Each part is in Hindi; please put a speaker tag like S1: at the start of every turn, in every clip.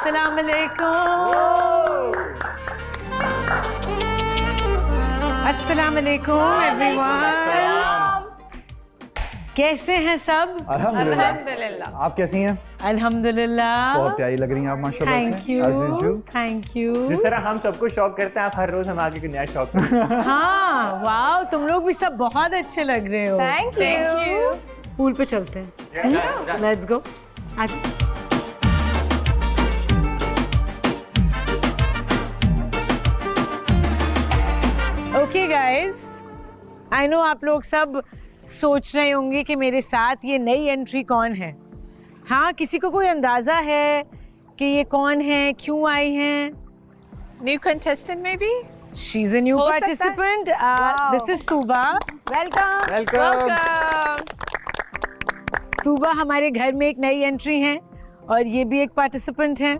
S1: अस्सलाम वालेकुम। अस्सलाम वालेकुम एवरीवन। कैसे हैं सब?
S2: अल्हम्दुलिल्लाह। आप कैसी हैं?
S1: अल्हम्दुलिल्लाह।
S2: बहुत प्यारी लग रही हैं आप माशाल्लाह से।
S1: Thank you,
S2: As usual।
S1: Thank you.
S3: जिस तरह हम सबको शौक करते हैं, आप हर रोज हम आगे कोई नया शौक करते हैं।
S1: हाँ वाओ, तुम लोग भी सब बहुत अच्छे लग रहे हो।
S4: Thank you.
S1: पूल पे चलते हैं, let's go. Okay guys, I know आप लोग सब सोच रहे होंगे कि मेरे साथ ये नई एंट्री कौन है। हाँ, किसी को कोई अंदाजा है कि ये कौन है, क्यों आई हैं?
S4: न्यू कंटेस्टेंट में भी
S1: शी इज अ न्यू
S4: हो सकता है?
S1: Participant. This is Tuba.
S4: Welcome.
S2: Welcome.
S1: Tuba हमारे घर में एक नई एंट्री हैं और ये भी एक पार्टिसिपेंट हैं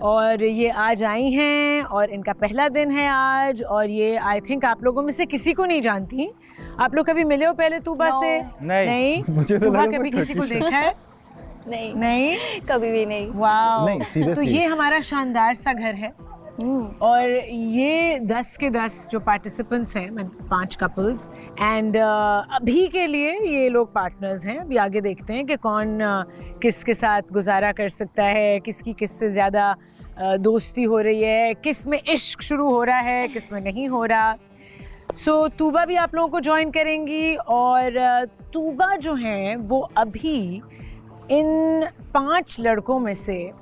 S1: और ये आज आई हैं और इनका पहला दिन है आज। और ये आई थिंक आप लोगों में से किसी को नहीं जानती। आप लोग कभी मिले हो पहले तूबा से?
S2: नहीं। मुझे तो
S1: तूबा
S2: लगा
S1: कभी
S2: कोई
S1: किसी को
S2: Turkish
S1: देखा है? नहीं
S5: कभी भी नहीं।
S1: वाओ।
S2: नहीं, seriously।
S1: तो ये हमारा शानदार सा घर है और ये 10 के 10 जो पार्टिसिपेंट्स हैं, 5 कपल्स एंड अभी के लिए ये लोग पार्टनर्स हैं। अभी आगे देखते हैं कि कौन किसके साथ गुजारा कर सकता है, किसकी किससे ज़्यादा दोस्ती हो रही है, किस में इश्क शुरू हो रहा है, किस में नहीं हो रहा। सो तूबा भी आप लोगों को ज्वाइन करेंगी और तूबा जो हैं वो अभी इन 5 लड़कों में से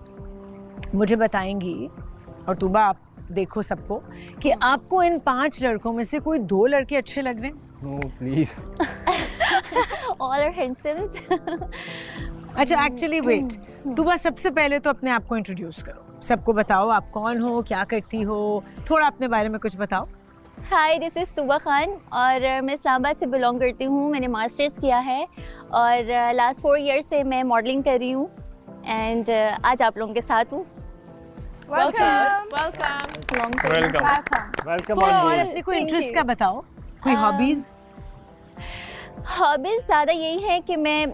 S1: मुझे बताएंगी। और तूबा आप देखो सबको कि आपको इन 5 लड़कों में से कोई 2 लड़के अच्छे लग रहे हैं?
S3: No please.
S5: All are handsome।
S1: अच्छा, एक्चुअली वेट, तूबा सबसे पहले तो अपने आप को इंट्रोड्यूस करो, सबको बताओ आप कौन हो, क्या करती हो, थोड़ा अपने बारे में कुछ बताओ।
S5: हाय, दिस इज़ तूबा खान और मैं इस्लामाबाद से बिलोंग करती हूँ। मैंने मास्टर्स किया है और लास्ट 4 ईयर से मैं मॉडलिंग कर रही हूँ एंड आज आप लोगों के साथ हूँ।
S3: वेलकम
S1: और अपने कोई इंटरेस्ट का बताओ, कोई हॉबीज?
S5: हॉबीज़ ज़्यादा यही है कि मैं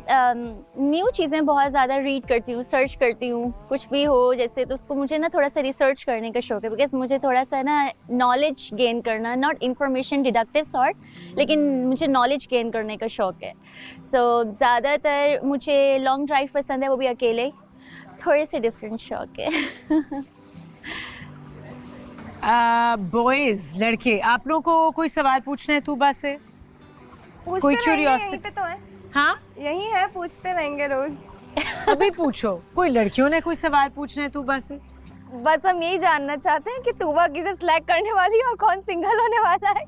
S5: न्यू चीज़ें बहुत ज़्यादा रीड करती हूँ, सर्च करती हूँ। कुछ भी हो जैसे तो उसको मुझे ना थोड़ा सा रिसर्च करने का शौक है, बिकॉज मुझे थोड़ा सा ना नॉलेज गेन करना, नॉट इंफॉर्मेशन डिडक्टिव सॉर्ट, लेकिन मुझे नॉलेज गेन करने का शौक है। सो ज़्यादातर मुझे लॉन्ग ड्राइव पसंद है, वो भी अकेले। थोड़े से डिफरेंट शौक है।
S1: बॉयज, लड़के, आप लोगों को कोई सवाल पूछना है तूबा से? कोई क्यूरियोसिटी?
S4: यहीं पे तो है।
S1: हाँ,
S4: यही है, पूछते रहेंगे रोज।
S1: अभी पूछो। कोई लड़कियों ने कोई सवाल पूछना है तूबा से?
S4: बस हम यही जानना चाहते हैं कि तूबा किसे सिलेक्ट करने वाली है और कौन सिंगल होने वाला है।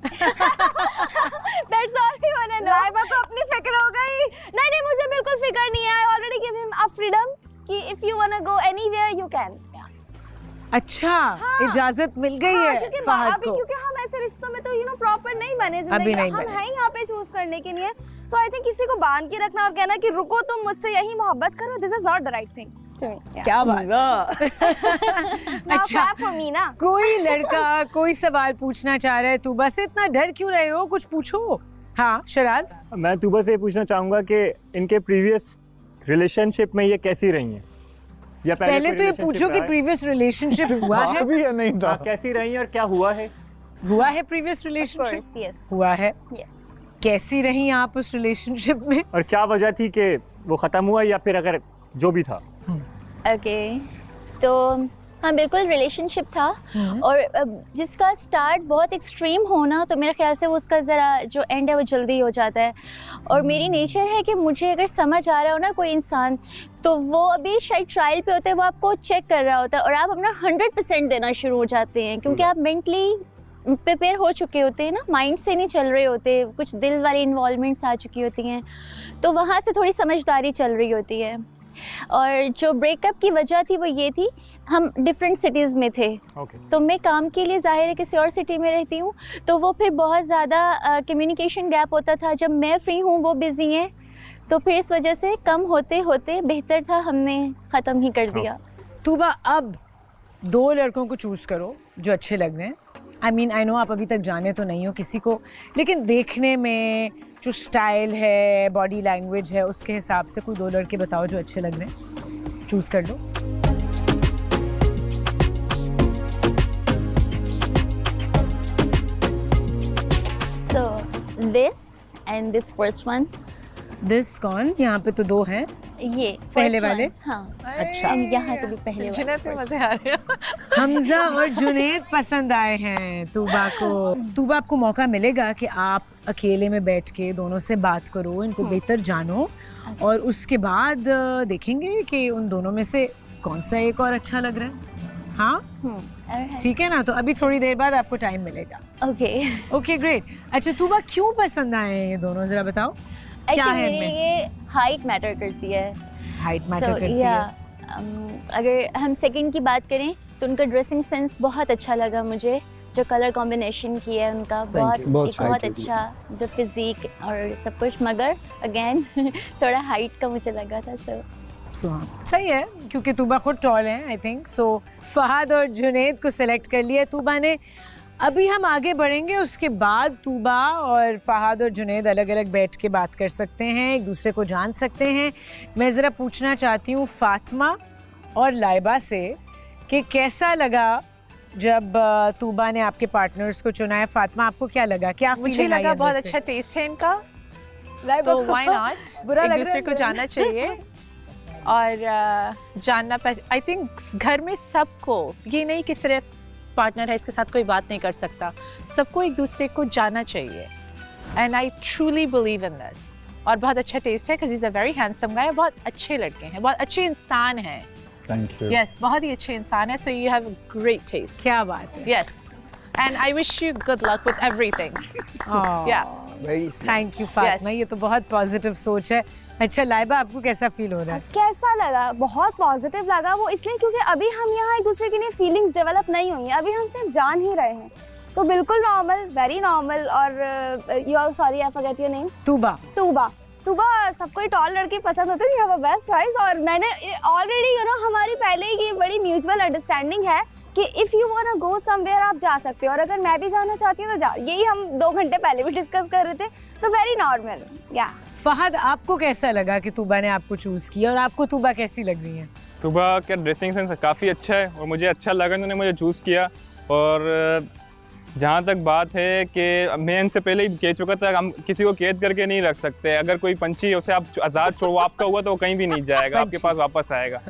S4: That's all we wanna know। Laiba को अपनी फिक्र हो गई। नहीं, मुझे बिल्कुल फिक्र नहीं है। I already give him a freedom कि if you wanna go anywhere you can।
S1: अच्छा, इजाजत मिल गई है
S4: क्योंकि
S1: फहद
S4: अभी
S1: को?
S4: क्योंकि हम ऐसे रिश्तों में तो प्रॉपर नहीं बने जिंदगी,
S1: नहीं
S4: हम
S1: बने।
S4: हैं यहाँ पे चूज करने के लिए। तो आई थिंक किसी को बांध के रखना और कहना कि रुको तुम मुझसे यही मोहब्बत करो, this is not the right thing.
S1: क्या बात। अच्छा,
S4: फॉर मी ना।
S1: कोई लड़का कोई सवाल पूछना चाह रहा है तूबा से, इतना डर क्यों रहे हो, कुछ पूछो। हाँ शराज।
S3: मैं तूबा से ये पूछना चाहूँगा कि इनके प्रीवियस रिलेशनशिप में ये कैसी रही हैं, या
S1: पहले
S3: कोई
S1: तो ये
S3: relationship
S1: पूछो कि
S3: रहा है?
S1: प्रीवियस रिलेशनशिप हुआ है?
S2: भी या नहीं था?
S3: हाँ, कैसी रही और क्या हुआ है?
S1: हुआ है previous relationship?
S5: Of course, yes।
S1: हुआ है।
S5: Yeah।
S1: कैसी रही आप उस रिलेशनशिप में?
S3: और क्या वजह थी कि वो ख़त्म हुआ, या फिर अगर जो भी था?
S5: ओके, तो हाँ बिल्कुल रिलेशनशिप था और जिसका स्टार्ट बहुत एक्सट्रीम होना, तो मेरे ख्याल से वो उसका ज़रा जो एंड है वो जल्दी हो जाता है। और मेरी नेचर है कि मुझे अगर समझ आ रहा हो ना कोई इंसान, तो वो अभी शायद ट्रायल पे होता है, वो आपको चेक कर रहा होता है और आप अपना 100% देना शुरू हो जाते हैं, क्योंकि आप मेंटली प्रिपेयर हो चुके होते हैं ना, माइंड से नहीं चल रहे होते, कुछ दिल वाली इन्वॉल्वमेंट्स आ चुकी होती हैं, तो वहाँ से थोड़ी समझदारी चल रही होती है। और जो ब्रेकअप की वजह थी वो ये थी, हम डिफरेंट सिटीज़ में थे। तो मैं काम के लिए ज़ाहिर है किसी और सिटी में रहती हूँ, तो वो फिर बहुत ज़्यादा कम्युनिकेशन गैप होता था। जब मैं फ्री हूँ वो बिज़ी हैं, तो फिर इस वजह से कम होते होते बेहतर था हमने ख़त्म ही कर दिया।
S1: तूबा, अब 2 लड़कों को चूज़ करो जो अच्छे लग रहे हैं। आई नो आप अभी तक जाने तो नहीं हो किसी को, लेकिन देखने में जो स्टाइल है, बॉडी लैंग्वेज है, उसके हिसाब से कोई 2 लड़के बताओ जो अच्छे लग रहे हैं, चूज़ कर लो।
S5: this and this first one.
S1: This कौन? यहाँ पे तो दो हैं।
S5: ये
S1: पहले
S5: first
S1: वाले?
S5: one, हाँ।
S1: अच्छा।
S5: And यहाँ से भी पहले वाले।
S4: जिन्हें तो मजे आ रहे हैं।
S1: हमजा और जुनैद पसंद आए हैं तूबा को। तूबा, आपको मौका मिलेगा कि आप अकेले में बैठ के दोनों से बात करो, इनको बेहतर जानो, और उसके बाद देखेंगे कि उन दोनों में से कौन सा एक और अच्छा लग रहा है। हाँ
S5: Alright.
S1: ठीक है ना, तो अभी थोड़ी देर बाद आपको टाइम मिलेगा।
S5: Okay.
S1: Okay great. अच्छा तूबा, क्यों पसंद आए हैं ये दोनों, जरा बताओ। क्या
S5: Actually
S1: है
S5: मेरे
S1: इनमें?
S5: लिए हाइट मैटर करती है।
S1: हाइट मैटर करती है।
S5: अगर हम सेकंड की बात करें तो उनका ड्रेसिंग सेंस बहुत अच्छा लगा मुझे, जो कलर कॉम्बिनेशन की है उनका बहुत अच्छा, द फिजिक और सब कुछ, मगर अगेन थोड़ा हाइट का मुझे लगा था।
S1: सही है, क्योंकि तूबा खुद टॉल है आई थिंक। सो फहद और जुनैद को सिलेक्ट कर लिया तूबा ने। अभी हम आगे बढ़ेंगे, उसके बाद तूबा और फहद और जुनैद अलग अलग बैठ के बात कर सकते हैं, एक दूसरे को जान सकते हैं। मैं ज़रा पूछना चाहती हूँ फातिमा और लाइबा से कि कैसा लगा जब तूबा ने आपके पार्टनर्स को चुना है। फातिमा, आपको क्या लगा, क्या
S6: मुझे
S1: फीलिंग आई
S6: लगा
S1: अंदर
S6: बहुत
S1: से?
S6: अच्छा टेस्ट है इनका,
S1: लाइबा
S6: तो
S1: को
S6: व्हाई नॉट
S1: बुरा
S6: एक
S1: लग रहा
S6: दूसरे
S1: है
S6: को
S1: मुझे।
S6: जानना चाहिए और जानना। आई थिंक घर में सबको, ये नहीं कि सिर्फ पार्टनर है इसके साथ कोई बात नहीं कर सकता, सबको एक दूसरे को जानना चाहिए। And I truly believe in this. और बहुत अच्छा टेस्ट है, because he is a very handsome guy. बहुत अच्छे लड़के हैं, बहुत अच्छे इंसान हैं।
S2: Thank you.
S6: यस, बहुत ही अच्छे इंसान है। So you have great test.
S1: क्या बात है।
S6: Yes, and I wish you good luck with everything. या
S1: थैंक यू फातिमा, ये तो बहुत पॉजिटिव सोच है। अच्छा लाइबा, आपको कैसा फील हो रहा है?
S4: कैसा लगा? बहुत पॉजिटिव लगा वो, इसलिए क्योंकि अभी हम यहाँ एक दूसरे की फीलिंग्स डेवलप नहीं हुई हैं, अभी हम सिर्फ जान ही रहे हैं, तो बिल्कुल नॉर्मल, वेरी नॉर्मल। और you are sorry I forget your name.
S1: Tuba.
S4: Tuba सबको टॉल लड़के पसंद होते हैं, बेस्ट चॉइस। और मैंने ऑलरेडी हमारी पहले ही बड़ी म्यूचुअल अंडरस्टैंडिंग है कि if you want to go somewhere आप जा सकते हो, और अगर मैं भी जाना चाहती हूँ तो जा। यही हम 2 घंटे पहले भी डिस्कस कर रहे थे, तो वेरी नॉर्मल। या
S1: फहद, आपको कैसा लगा कि तूबा ने आपको चूज किया, और आपको तूबा कैसी लग रही है?
S3: तूबा का ड्रेसिंग सेंस काफ़ी अच्छा है और मुझे अच्छा लगा उन्होंने मुझे चूज़ किया। और जहाँ तक बात है कि मैं इनसे पहले ही कह चुका था, हम किसी को कैद करके नहीं रख सकते। अगर कोई पंछी उसे आप आज़ाद छोड़ो, आपका हुआ तो वो कहीं भी नहीं जाएगा, आपके पास वापस आएगा।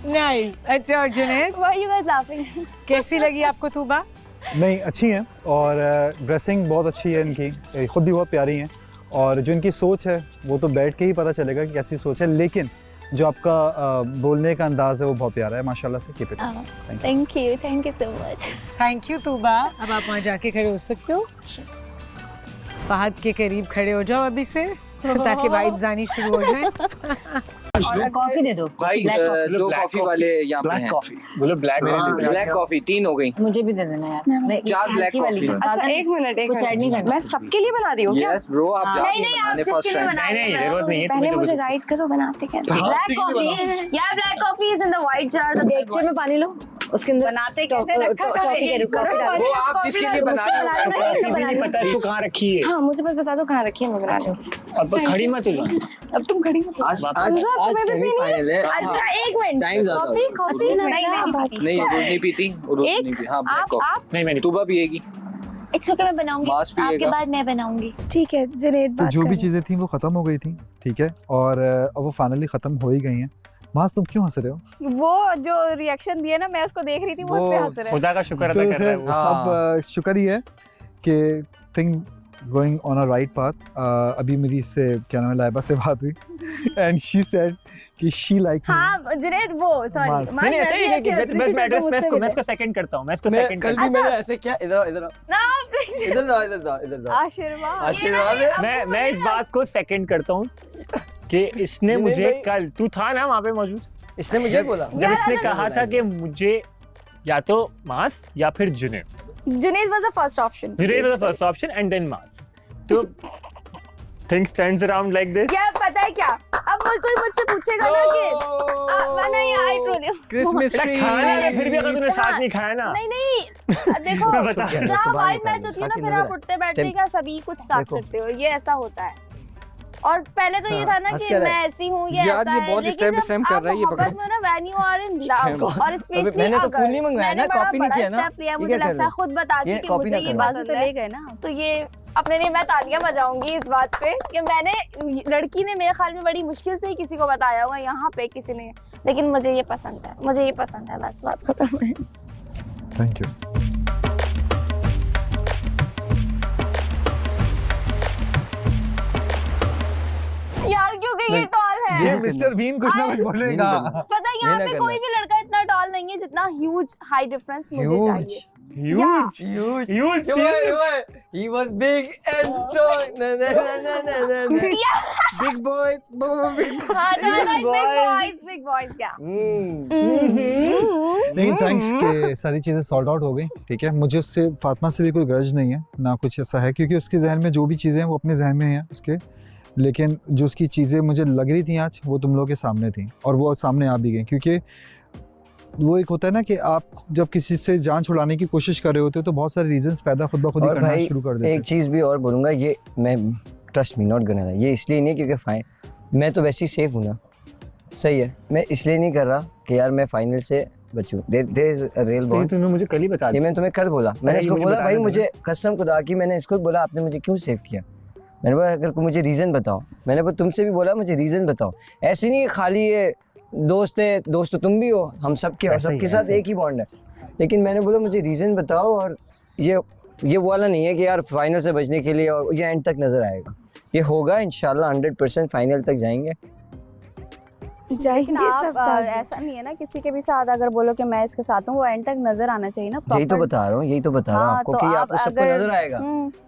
S1: नाइस। अच्छा, और Junaid,
S4: why you guys laughing?
S1: कैसी लगी आपको तूबा?
S2: नहीं, अच्छी हैं और ड्रेसिंग बहुत अच्छी है इनकी, खुद भी बहुत प्यारी हैं। और जो इनकी सोच है वो तो बैठ के ही पता चलेगा कि कैसी सोच है, लेकिन जो आपका बोलने का अंदाज़ है वो बहुत प्यारा है माशाल्लाह से। Keep it up.
S5: Thank you so much.
S1: Thank you Tuba. अब आप वहाँ जाके खड़े हो सकते हो, फहद के करीब खड़े हो जाओ अभी से, ताकि वाइब्स आनी शुरू हो जाए।
S7: कॉफी दे दो।
S8: भाई दो कॉफी वाले यहाँ पे हैं।
S3: बोलो ब्लैक
S8: ब्लैक कॉफी 3 हो गई।
S7: मुझे भी दे देना यार।
S8: 4 ब्लैक कॉफी।
S7: अच्छा एक मिनट कुछ ऐड नहीं करना।
S9: मैं सबके लिए बना दी हूँ क्या?
S8: यस ब्रो, आप जाके बनाने फर्स्ट टाइम।
S3: नहीं जरूरत नहीं है।
S9: पहले मुझे गाइड करो बनाते कैसे।
S4: ब्लैक कॉफी या black coffee is in the white jar.
S7: देगचे में पानी लो, उसके अंदर
S9: बनाते कैसे रखा
S8: वो आप जिसके लिए बना रहे हो
S3: नहीं पता इसको कहाँ रखी है।
S9: हाँ मुझे बस बता दो कहाँ रखी है, मैं बना दूँ।
S3: अब खड़ी मत लो।
S9: अब तुम खड़ी मत।
S8: आज सेमीफाइनल है।
S4: अच्छा एक मिनट,
S8: टाइम ज्यादा
S4: कॉफी कॉफी
S8: नहीं, रोज नहीं पीती, रोज नहीं पी। हाँ ब्लैक कॉफी
S3: नहीं मैंने
S8: तूबा पिएगी।
S5: इट्स ओके, मैं बनाऊंगी,
S8: मास पिएगा।
S5: आपके बाद मैं बनाऊंगी।
S4: ठीक है जुनैद,
S2: तो
S4: बात
S2: जो भी
S4: करें।
S2: चीज़ें थी वो ख़त्म हो गई थी, ठीक है, और अब वो फाइनली ख़त्म हो ही गई हैं। मास, तुम क्यों हंस रहे हो?
S4: वो जो रिएक्शन दिया ना, मैं उसको देख रही थी, वो उस पे हंस रहे हैं।
S3: खुदा का शुक्र अदा कर रहा है वो।
S2: अब शुक्र ही है कि thing going on a right path. अभी मेरी इससे क्या नाम है लाइबा से बात हुई एंड शी सेड कि शी लाइक
S4: हाँ जुनैद, वो सॉरी
S2: मास।
S3: नहीं ऐसे ही है कि बस मैं एड्रेस मैं इसको सेकंड करता हूँ, मैं इसको सेकंड करता हूँ।
S8: मैंने ऐसे क्या, इधर इधर
S4: ना प्लीज,
S8: इधर
S4: आशीर्वाद।
S8: आशीर्वाद।
S3: मैं इस बात को सेकंड करता हूँ कि इसने
S8: नहीं,
S3: मुझे
S8: नहीं।
S3: कल, तू था ना वहाँ पे मौजूद,
S8: इसने मुझे बोला
S3: जब इसने कहा था कि मुझे या तो मास या फिर Junaid.
S4: Junaid was the first option.
S3: Junaid was the first option and then मास। तो things turns around like this.
S4: क्या पता है क्या, अब कोई मुझसे पूछेगा ना कि नहीं I told you
S8: Christmas tree
S3: खाना है, फिर भी अगर तूने साथ नहीं खाया ना।
S4: नहीं देखो,
S3: बता।
S4: जहाँ वाइब मैच होती है ना, फिर आप उठते बैठते का सभी कुछ साथ
S2: देखो।
S4: करते हो, ये ऐसा होता है। और पहले तो ये था ना कि मैं ऐसी हूँ या
S8: यार,
S4: ऐसा
S8: ये
S4: है,
S8: बहुत
S4: लेकिन
S8: स्टैम्प
S4: जब
S8: स्टैम्प कर
S4: आप
S8: रहा है ये,
S4: मोहब्बत
S8: पकड़ो।
S4: में ना when you are in love और स्पेशली
S8: मैंने तो
S4: अगर
S8: फूल नहीं मंगवाया
S4: मैंने
S8: ना,
S4: बड़ा
S8: कॉपी नहीं
S4: बड़ा
S8: किया ना।
S4: स्टेप लिया,
S8: ये
S4: मुझे
S8: क्या कर
S4: लगता
S8: रहे
S4: है
S8: हो?
S4: खुद बता दी
S8: ये
S4: कि
S8: कॉपी
S4: मुझे
S8: ना
S4: ये
S8: करो।
S4: पसंद तो ले गए ना, तो ये अपने लिए मैं तालियां बजाऊंगी इस बात पे कि मैंने लड़की ने मेरे ख्याल में बड़ी मुश्किल से ही किसी को बताया होगा यहाँ पे किसी ने, लेकिन मुझे ये पसंद है, मुझे ये पसंद है, बस बात खत्म है।
S2: Thank you.
S4: यार क्योंकि ये टॉल है,
S2: ये मिस्टर बीन कुछ ना कुछ बोलेगा।
S4: पता है यहाँ
S8: ये
S4: पे
S8: ना
S4: कोई भी लड़का इतना टॉल नहीं है जितना ह्यूज हाई डिफरेंस मुझे
S2: Huge.
S4: चाहिए।
S3: Huge.
S8: He was big and strong. Na, na, na, na, na, na, na. Big boys. Big boys.
S4: हाँ, तो I like big boys, yeah.
S2: लेकिन थैंक्स के सारी चीज़ें सॉर्ट आउट हो गई, ठीक है। मुझे उससे फातिमा से भी कोई ग्रज नहीं है, ना कुछ ऐसा है, क्योंकि उसके जहन में जो भी चीज़ें हैं वो अपने जहन में हैं उसके, लेकिन जो उसकी चीज़ें मुझे लग रही थी आज वो तुम लोगों के सामने थी और वो सामने आ भी गई। क्योंकि वो एक होता है ना कि आप जब किसी से जान छुड़ाने की कोशिश कर रहे होते हो तो बहुत सारे रीजंस पैदा खुद ब खुद ही
S10: और
S2: करना
S10: भाई
S2: शुरू कर देते
S10: एक चीज़ भी और बोलूँगा, ये मैं ट्रस्ट मी नॉट गना, ये इसलिए नहीं क्योंकि फाइन मैं तो वैसे ही सेफ हूँ ना, सही है, मैं इसलिए नहीं कर रहा कि यार मैं फाइनल से बचूँ। There is a real bond.
S3: तुमने मुझे कल ही बता
S10: ये मैंने तुम्हें कल बोला, मैंने इसको
S3: मुझे
S10: बोला
S3: बता
S10: भाई
S3: देना।
S10: मुझे कसम खुदा की, मैंने इसको बोला आपने मुझे क्यों सेव किया, मैंने बोला अगर कोई मुझे रीज़न बताओ, मैंने वो तुमसे भी बोला मुझे रीज़न बताओ, ऐसे नहीं खाली ये दोस्त है, दोस्त तो तुम भी हो, हम सबके हो, सबके साथ एक ही बॉन्ड है, लेकिन मैंने बोला मुझे रीज़न बताओ। और ये वो वाला नहीं है कि यार फाइनल से बचने के लिए और ये एंड तक नज़र आएगा, ये होगा इंशाल्लाह 100% फाइनल तक जाएंगे।
S4: लेकिन आप ऐसा नहीं है ना, किसी के भी साथ अगर बोलो कि मैं इसके साथ हूँ, वो एंड तक नजर आना चाहिए ना।
S10: यही तो बता रहा हूँ, यही तो बता रहा हूँ
S4: हाँ,
S10: आपको
S4: तो
S10: कि
S4: आप
S10: आपको सबको
S4: अगर-
S10: नजर आएगा,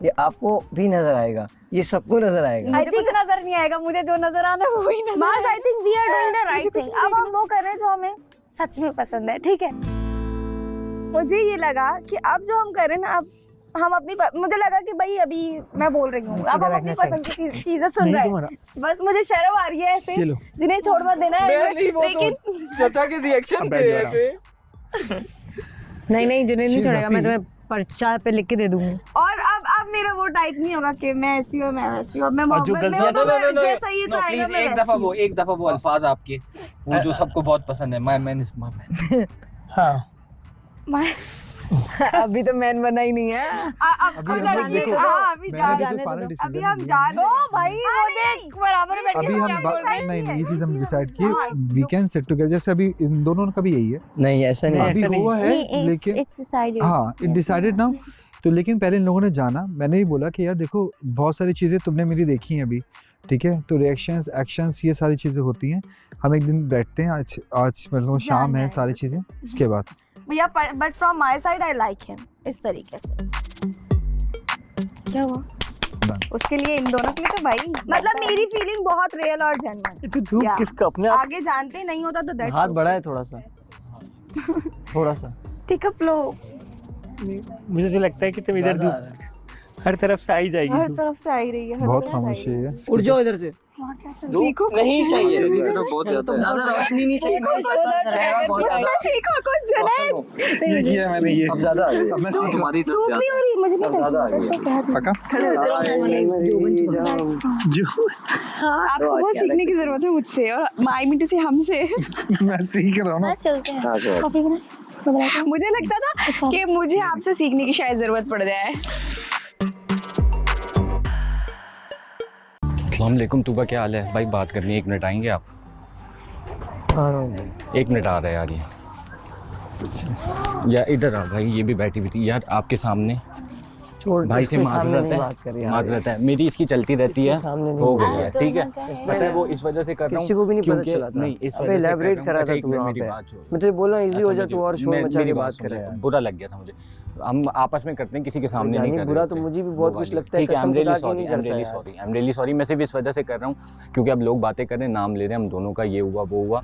S10: ये आपको भी नजर आएगा, ये सबको नजर आएगा।
S4: मुझे कुछ नजर नहीं आएगा, मुझे जो नजर आना है वही नजर आएगा। I think we are doing the right thing. अब हम वो कर रहे हैं जो हमें सच में पसंद है, ठीक है। मुझे ये लगा कि अब जो हम कर रहे हैं ना, अब हम अपनी मुझे लगा कि भाई अभी मैं बोल रही हूँ, अब हम अपनी पसंद की चीजें सुन रहे हैं, बस मुझे शर्म आ रही है ऐसे, जिन्हें छोड़ मत देना है, लेकिन
S8: चाचा के रिएक्शन थे ऐसे।
S7: नहीं जिन्हें नहीं छोड़ेगा, मैं तुम्हें पर्चा पे लिख के दे दूंगी।
S4: और अब मेरा वो टाइप नहीं होगा कि मैं ऐसी हूँ मैं वैसी हूँ, मैं मोहब्बत में हूँ तो मैं जैसा ये चाहेगा मैं
S8: एक दफा वो अल्फाज आपके वो जो सबको बहुत पसंद है, मैं
S4: मैं
S7: अभी तो मैन बना ही नहीं है।
S4: अब लड़की अभी अभी हम जान लो भाई, वो देख बराबर में बैठ
S2: अभी
S4: के
S2: हम
S4: क्या बोल रहे हैं।
S2: नहीं ये चीज़ हम डिसाइड की, वी कैन सेट टुगेदर, जैसे अभी इन दोनों का भी यही है,
S10: नहीं ऐसा नहीं
S2: अभी हुआ है, लेकिन हाँ इट डिसाइडेड नाउ। तो लेकिन पहले इन लोगों ने जाना, मैंने ही बोला कि यार देखो बहुत सारी चीज़ें तुमने मेरी देखी हैं अभी, ठीक है, तो रिएक्शंस एक्शंस ये सारी चीज़ें होती हैं, हम एक दिन बैठते हैं, आज मतलब शाम है, सारी चीज़ें उसके बाद
S4: भैया, but from my side I like him इस तरीके से। क्या हुआ उसके लिए, इन दोनों के लिए तो भाई मतलब मेरी फीलिंग बहुत रियल और जेन्युइन है।
S3: किसका अपने
S4: आगे जानते ही नहीं होता तो दैट्स
S10: हाथ बढ़ा है थोड़ा सा थोड़ा सा
S4: टिक अप लो,
S3: मुझे तो लगता है कि तुम इधर हर तरफ से आई जाएगी।
S4: हर तरफ से आई रही है, हर
S2: बहुत
S4: तरफ से आई
S2: खामोशी है।
S10: उड़ जाओ इधर से,
S4: सीखो
S10: नहीं चाहिए
S8: तो बहुत ज्यादा है।
S10: ज्यादा रोशनी नहीं चाहिए,
S4: सीखो कुछ जनाब।
S2: ये किया मैंने, ये
S10: अब ज्यादा आ गई,
S2: अब मैं सीख रहा हूँ।
S8: तुम्हारी तरफ
S4: धूप
S8: ज्यादा
S4: नहीं हो रही, मुझे नहीं
S10: ज्यादा आ गई।
S2: पक्का?
S9: आपको बहुत सीखने की जरूरत है मुझसे, और आई मीन टू से हमसे।
S2: मैं सीख रहा हूँ ना।
S5: चलते हैं।
S9: मुझे लगता था कि मुझे आपसे सीखने की शायद जरूरत पड़ जाए।
S8: अस्सलाम वालेकुम तूबा, क्या हाल है भाई? बात करनी है, 1 मिनट आएंगे आप? 1 मिनट आ रहे हैं यार, ये या इधर आ भाई, ये भी बैठी हुई थी यार आपके सामने, भाई से माजरत है मेरी, इसकी चलती रहती है, हो गई है, ठीक है, पता है वो इस वजह से कर रहा हूँ,
S10: किसी को भी नहीं पता
S8: क्योंकि
S10: चला था।
S8: नहीं इस
S10: अबे
S8: वजह से
S10: elaborate
S8: कर
S10: करा
S8: रहा
S10: था
S8: हूँ।
S10: तू वहाँ
S8: मेरी
S10: पे।
S8: बात छोड़,
S10: मैं तुझे बोल रहा हूँ इजी हो जा,
S8: अच्छा,
S10: तू और शोर
S8: मेरी
S10: मचा के
S8: बात
S10: बात
S8: सुन
S10: कर
S8: ले,
S10: रहा है।
S8: बुरा लग गया था मुझे, हम आपस में करते हैं, किसी के सामने नहीं कर
S10: बुरा
S8: रहे
S10: तो
S8: होते।
S10: मुझे भी बहुत
S8: वो
S10: कुछ
S8: वाली।
S10: लगता है,
S8: ठीक है,
S10: कसम
S8: I'm really
S10: खुदा की
S8: sorry,
S10: नहीं
S8: I'm
S10: करता
S8: really
S10: यार।
S8: sorry, I'm really sorry, मैं सिर्फ इस वजह से कर रहा हूँ क्योंकि अब लोग बातें कर रहे हैं, नाम ले रहे हैं हम दोनों का, ये हुआ वो हुआ,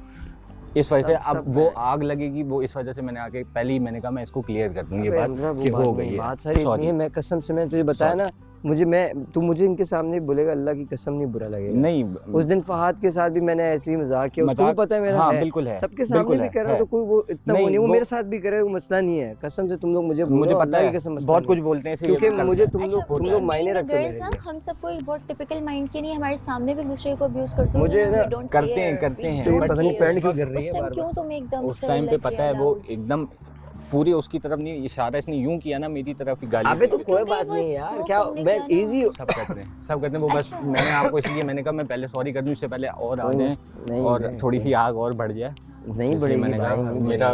S8: इस वजह से अब वो आग लगेगी, वो इस वजह से मैंने आके पहले ही मैंने कहा मैं इसको क्लियर कर दूँ ये बात कि हो गई है।
S10: बात सारी इतनी है, मैं कसम से मैं तुझे बताया ना, तू मुझे इनके सामने बोलेगा, अल्लाह की कसम नहीं बुरा लगेगा।
S8: नहीं,
S10: उस दिन फहाद के साथ भी मैंने ऐसे ही मजाक किया, उसको भी पता है मेरा
S8: हाँ,
S10: है,
S8: बिल्कुल है,
S10: सबके सामने भी कर रहा है, तो कोई वो इतना वो नहीं, वो मेरे साथ भी करे, वो मसला नहीं है। कसम से तुम लोग मुझे
S8: पता है, बहुत कुछ बोलते हैं
S10: क्योंकि मुझे तुम लोग मायने रखते हो मेरे लिए।
S5: हम सब कोई बहुत टिपिकल माइंड के नहीं, हमारे सामने भी एक दूसरे को अब्यूज करते हैं,
S10: मुझे ना
S8: करते हैं
S10: तो ये पता नहीं पैंट क्यों कर रही है बार-बार।
S5: क्यों तुम एकदम
S8: उस टाइम पे पता है वो एकदम पूरी उसकी तरफ नहीं, इशारा इसने यूं किया ना मेरी तरफ ही, गाली।
S10: अबे तो कोई बात नहीं यार, क्या मैं इजी
S8: सब करते हैं वो बस मैंने आपको इसलिए मैंने कहा मैं पहले सॉरी कर दूं, इससे पहले और आ जाए और थोड़ी सी आग और बढ़ जाए।
S10: नहीं बढ़ेगी,
S8: मैंने कहा मेरा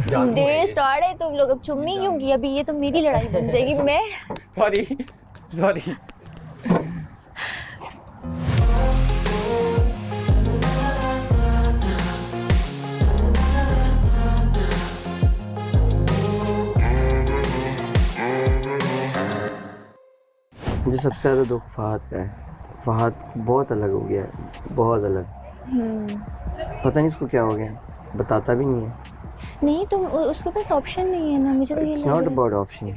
S5: देर स्टार्ट है, तुम लोग अब चुम्मी क्यों की? अभी ये तो मेरी लड़ाई बन जाएगी। मैं
S8: सॉरी
S10: मुझे सबसे ज़्यादा दुख फहाद का है। फहाद बहुत अलग हो गया है, बहुत अलग। पता नहीं इसको क्या हो गया, बताता भी नहीं है।
S5: नहीं तो उसके पास ऑप्शन नहीं है ना, मुझे तो ये
S10: it's not about option,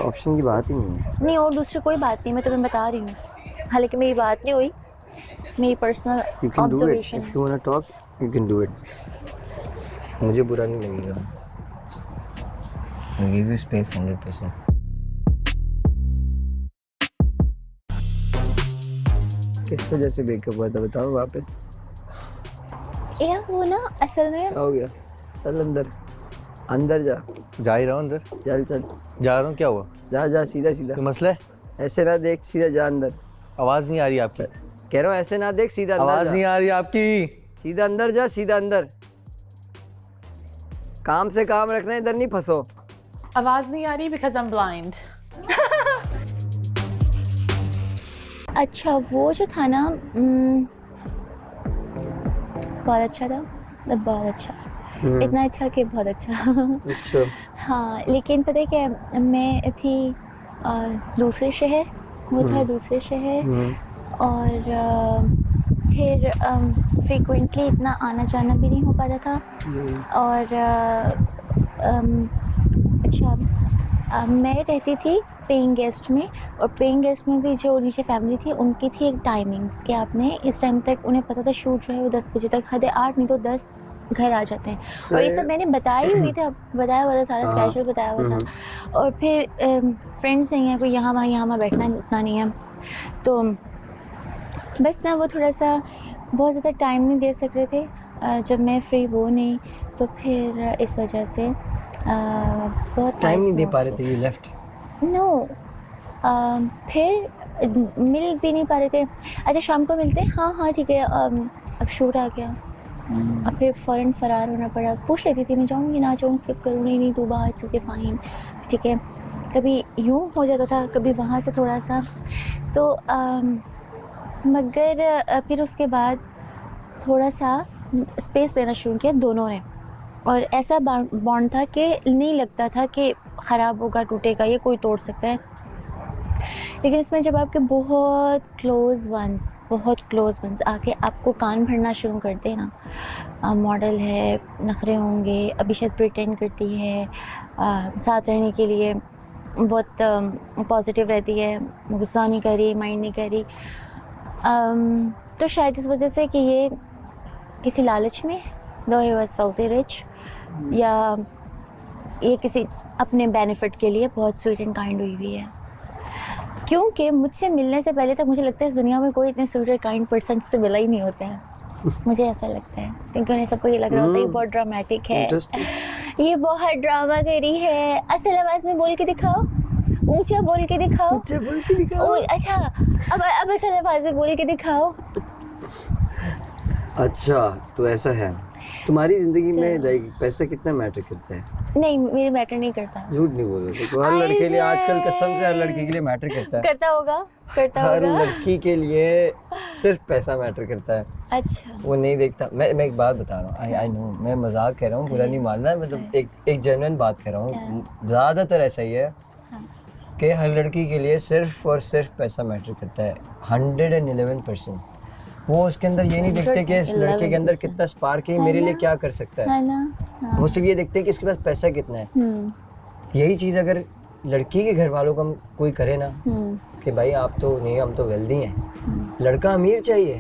S10: option की बात ही नहीं है।
S5: नहीं और दूसरी कोई बात नहीं, मैं तुम्हें बता रही हूँ, हालांकि मेरी बात नहीं हुई, मेरी personal observation.
S10: If you want to talk you can do it, मुझे बुरा नहीं लगेगा। I give you space 100%। किस वजह से ब्रेकअप हुआ था बताओ वापस।
S5: यार वो ना असल में
S10: क्या हो गया? चल अंदर जा ही रहा हूँ अंदर। चल जा रहा हूँ। क्या हुआ? जा सीधा कोई मसला है? ऐसे ना देख, सीधा जा अंदर। आवाज़ नहीं आ रही आपकी। कह रहा हूँ ऐसे ना देख, सीधा अंदर। आवाज़ नहीं आ रही आपकी। सीधा अंदर जा, सीधा अंदर। काम से काम रखना, इधर नहीं फंसो।
S6: आवाज़ नहीं आ रही बिकॉज आई एम ब्लाइंड।
S5: अच्छा वो जो था ना बहुत अच्छा था, बहुत अच्छा, इतना अच्छा कि बहुत अच्छा।
S10: अच्छा
S5: हाँ लेकिन पता है क्या, मैं थी दूसरे शहर, वो था दूसरे शहर, और फिर फ्रीक्वेंटली इतना आना जाना भी नहीं हो पाता था। और अच्छा मैं रहती थी पेइंग गेस्ट में, और पेइंग गेस्ट में भी जो नीचे फैमिली थी उनकी थी एक टाइमिंग्स कि आपने इस टाइम तक, उन्हें पता था शूट जो है वो 10 बजे तक, हद 8 नहीं तो 10 घर आ जाते हैं। और ये सब मैंने बताया ही हुई था, बताया हुआ था, सारा स्केड्यूल बताया हुआ था। और फिर फ्रेंड्स नहीं हैं कोई, यहाँ वहाँ बैठना उतना नहीं है, तो बस ना वो थोड़ा सा बहुत ज़्यादा टाइम नहीं दे सक रहे थे जब मैं फ्री वो नहीं, तो फिर इस वजह से बहुत
S10: टाइम नहीं दे पा रहे थे। You left?
S5: नो फिर मिल भी नहीं पा रहे थे। अच्छा शाम को मिलते, हाँ ठीक है, अब शूट आ गया, अब फिर फ़ौरन फ़रार होना पड़ा। पूछ लेती थी मैं जाऊँगी ना जाऊँ, स्किप करूँ, नहीं तू बात इट्स ओके फाइन, ठीक है। कभी यूँ हो जाता था, कभी वहाँ से थोड़ा सा, तो मगर फिर उसके बाद थोड़ा सा स्पेस देना शुरू किया दोनों ने, और ऐसा बॉन्ड था कि नहीं लगता था कि ख़राब होगा, टूटेगा, ये कोई तोड़ सकता है। लेकिन इसमें जब आपके बहुत क्लोज़ वंस आके आपको कान भरना शुरू करते हैं ना, मॉडल है, नखरे होंगे, अभी शायद प्रिटेंड करती है, साथ रहने के लिए बहुत पॉजिटिव रहती है, गुस्सा नहीं करी, माइंड नहीं करी, तो शायद इस वजह से कि ये किसी लालच में, दो ही वाज filthy rich, या ये किसी अपने बेनिफिट के लिए बहुत स्वीट एंड काइंड हुई हुई है। क्योंकि मुझसे मिलने से पहले तक मुझे लगता है इस दुनिया में कोई इतने स्वीट एंड काइंड पर्सन से मिला ही नहीं होता है। मुझे ऐसा लगता है, क्योंकि उन्हें सबको ये लग रहा होता है ये बहुत ड्रामेटिक है, ये बहुत ड्रामा करी है। असल आवाज़ में बोल के दिखाओ, ऊंचा बोल के दिखाओ, अच्छा अब असल आवाज़ में बोल के दिखाओ।
S10: अच्छा तो ऐसा है तुम्हारी ज़िंदगी में, पैसा कितना मैटर करता है?
S5: नहीं मेरे मैटर नहीं करता।
S10: झूठ नहीं बोलो, देखो हर लड़के के लिए आजकल कसम से हर लड़की के लिए मैटर करता है।
S5: करता होगा
S10: हर लड़की के लिए सिर्फ पैसा मैटर करता है।
S5: अच्छा
S10: वो नहीं देखता। मैं एक बात बता रहा हूँ, आई नो मैं मजाक कह रहा हूँ, बुरा नहीं मानना, मतलब एक जेन्युइन बात कह रहा हूँ। ज़्यादातर ऐसा ही है कि हर लड़की के लिए सिर्फ और सिर्फ पैसा मैटर करता है, 111%। वो उसके अंदर ये नहीं देखते कि इस लड़के के अंदर कितना स्पार्क है, मेरे लिए क्या कर सकता है। वो सिर्फ ये देखते हैं कि इसके पास पैसा कितना है। यही चीज़ अगर लड़की के घर वालों को हम कोई करे ना कि भाई आप तो नहीं, हम तो वेल्दी हैं, लड़का अमीर चाहिए।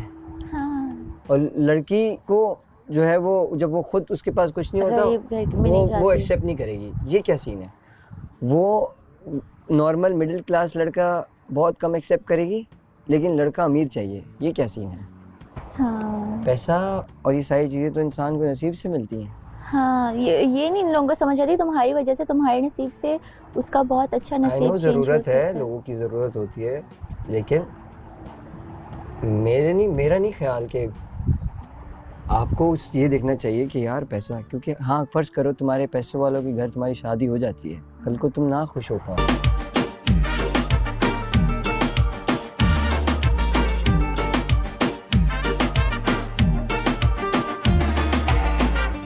S5: हाँ।
S10: और लड़की को जो है वो जब वो खुद उसके पास कुछ नहीं होता वो एक्सेप्ट नहीं करेगी। ये क्या सीन है? वो नॉर्मल मिडिल क्लास लड़का बहुत कम एक्सेप्ट करेगी, लेकिन लड़का अमीर चाहिए। ये क्या सीन है?
S5: हाँ।
S10: पैसा और ये सारी चीज़ें तो इंसान को नसीब से मिलती हैं।
S5: हाँ, ये नहीं इन लोगों को समझ आती, तुम्हारी वजह से, तुम्हारे नसीब से उसका बहुत अच्छा नसीब चेंज हो
S10: ज़रूरत
S5: सकता
S10: है, लोगों की ज़रूरत होती है, लेकिन मेरा नहीं ख्याल कि आपको ये देखना चाहिए कि यार पैसा, क्योंकि हाँ फ़र्ज़ करो तुम्हारे पैसे वालों के घर तुम्हारी शादी हो जाती है, कल को तुम ना खुश हो पाओ।